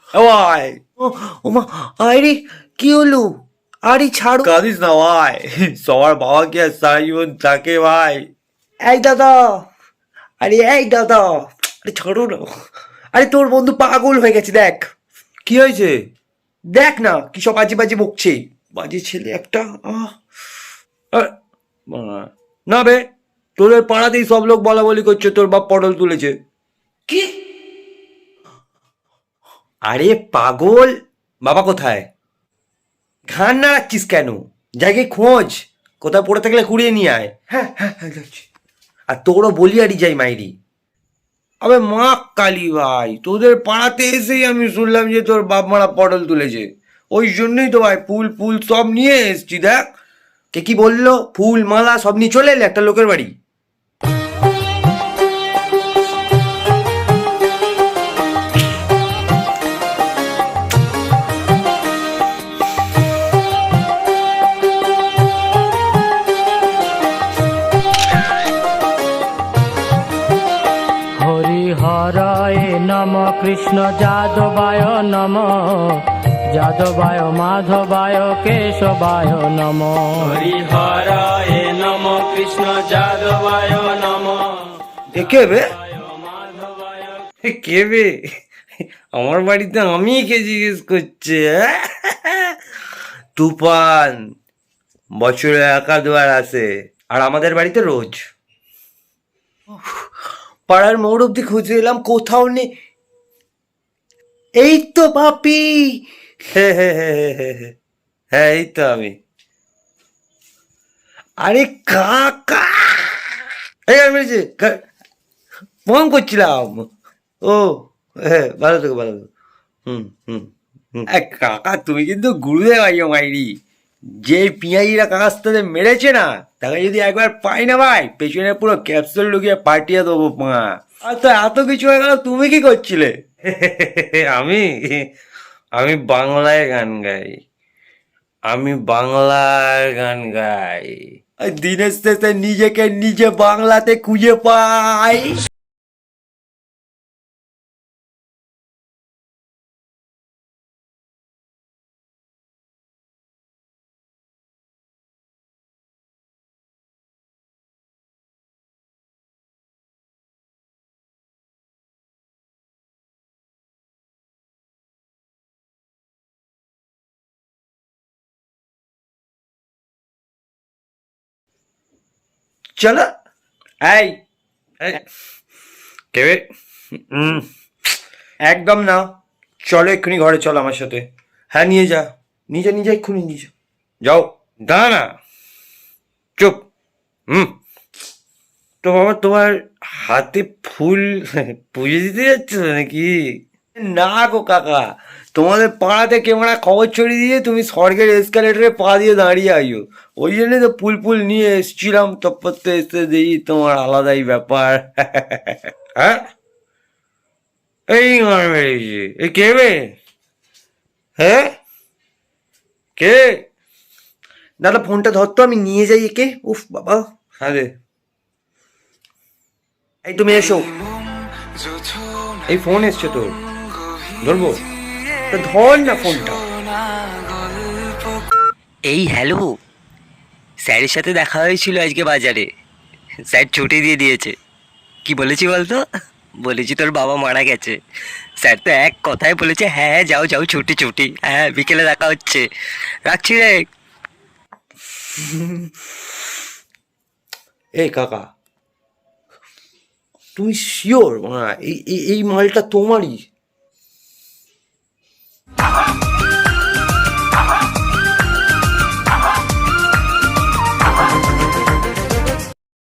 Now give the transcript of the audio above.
ভাই ও মা, আরে কি হলো? আরে ছাড়ো, কাঁদিস না ভাই, সবার বাবা কি আর সারা জীবন থাকে ভাই। এই দাদা, আরে এই দাদা, আরে ছাড়ো না। আরে তোর বন্ধু পাগল হয়ে গেছে, দেখ। কি হয়েছে? দেখ না, কি সব বাজে বাজে বকছে। বাজে ছেলে একটা। আহ, না বে, তোদের পাড়াতেই সব লোক বলা বলি করছে তোর বাপ পটল তুলেছে। কি? আরে পাগল, বাবা কোথায়? ঘাড় না রাখছিস কেন? জায়গায় খোঁজ, কোথাও পড়ে থাকলে কুড়িয়ে নিয়ে আয়। হ্যাঁ হ্যাঁ হ্যাঁ, যাচ্ছি। আর তোরও বলি আরই যাই মাইরি। আবে মা কালী ভাই, তোদের পাড়াতে এসেই আমি শুনলাম যে তোর বাপ মারা পটল তুলেছে। ওই জন্যই তো ভাই ফুল ফুল সব নিয়ে এসছি, দেখ। কে কি বললো? ফুল মালা সব নিয়ে চলে এলে একটা লোকের বাড়ি। হরিহরায় নম কৃষ্ণ যাদবায় নম যাদবায় মাধবায় কেশবায় নম হরিহরায় নম কৃষ্ণ যাদবায় নম কে বে? কে বে? আমার বাড়িতে আমি কে জিজ্ঞেস করছে? তুফান বছরে একা দুবার আসে, আর আমাদের বাড়িতে রোজ। পাড়ার মোড় অব্দি খুঁজে এলাম, কোথাও নেই। এই তো পাপি। হ্যাঁ হ্যাঁ হ্যাঁ হ্যাঁ হ্যাঁ হ্যাঁ, হ্যাঁ এই তো আমি। আরে কাকা, এই আমি ফোন করছিলাম। ও হ্যাঁ, ভালো থেকো ভালো থেকো। হুম হুম হুম। কাকা তুমি কিন্তু গুরুদেব আইও মাইরি। যে পিঁয়াজিরা কাকার সাথে মেরেছে না, তাকে যদি একবার পাই না ভাই, পেছনে পুরো ক্যাপসুল ঢুকিয়ে পাঠিয়ে দেবো পা। আর তো এত কিছু হয়ে গেল, তুমি কি করছিলে? আমি আমি বাংলায় গান গাই, আমি বাংলার গান গাই। আর দিনের শেষে নিজেকে নিজে বাংলাতে খুঁজে পাই। চলো, এই এই, কেবে? হুম, একদম না। চলো এক্ষুনি ঘরে, চলো আমার সাথে। হ্যাঁ নিয়ে যা, নিয়ে যা নিয়ে যা, এক্ষুনি নিয়ে যা। যাও। দাঁড়া না, চুপ। হুম। তো বাবা তোমার হাতে ফুল পুজো দিতে যাচ্ছ নাকি? না গো কাকা, তোমাদের পাড়াতে কেমন খবর ছড়িয়ে দিয়ে তুমি স্বর্গের এসকালেটারে পা দিয়ে দাঁড়িয়ে আইও। ওই জন্য তো ফুল ফুল নিয়ে এসছিলাম, তপ্পতে এসে দিই তোমার আলাদাই ব্যাপার। হ্যাঁ, এই মার মেরেছে, এই কে বে? হ্যাঁ, কে? দাদা ফোনটা ধরতো, আমি নিয়ে যাই একে। উফ বাবা। হ্যাঁ রে, এই তুমি এসো। এই ফোন এসছে তোর, ধরবো? তা ধর না ফোনটা। এই হ্যালো, স্যারের সাথে দেখা হয়েছিল আজকে বাজারে। স্যার ছুটি দিয়ে দিয়েছে। কি বলেছি বলতো? বলেছি তোর বাবা মারা গেছে। স্যার তো এক কথায় বলেছে, হ্যাঁ হ্যাঁ যাও যাও, ছুটি ছুটি, হ্যাঁ বিকেলে দেখা হচ্ছে। রাখছি রে। এই কাকা, তুমি শিওর এই এই এই মালটা তোমারই?